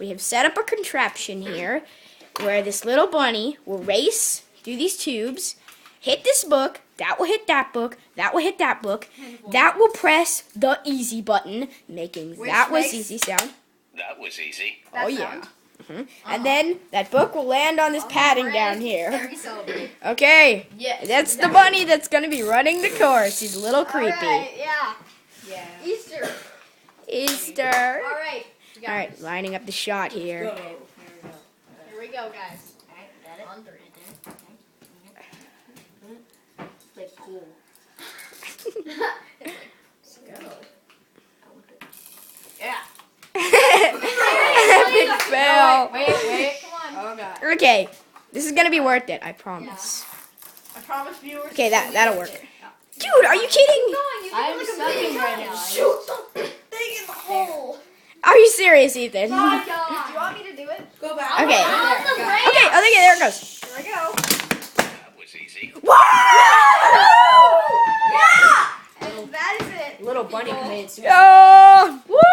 we have set up a contraption here where this little bunny will race through these tubes, hit this book, that will hit that book, that will hit that book, that will press the easy button, making that was easy sound. That was easy. Oh yeah. And then that book will land on this padding down here. Okay. Yes. That's the bunny that's going to be running the course. He's a little creepy. Alright, yeah. Yeah. Easter. Easter. Alright. All right, lining up the shot here. Go. Here we go, guys. Alright, got it. On 3. Play pool. Let's go. Yeah. Big fail. Wait. Come on. Oh god. Okay, this is going to be worth it, I promise. I promise viewers. Okay, that'll work. Dude, are you kidding? I'm sucking right now. Shoot something big in the hole. Are you serious, Ethan? Do you want me to do it? Go back. Okay. I want the ramp. Okay, there it goes. Here I go. That was easy. Woo! And that is it. Little bunny committed suicide. Oh, woo!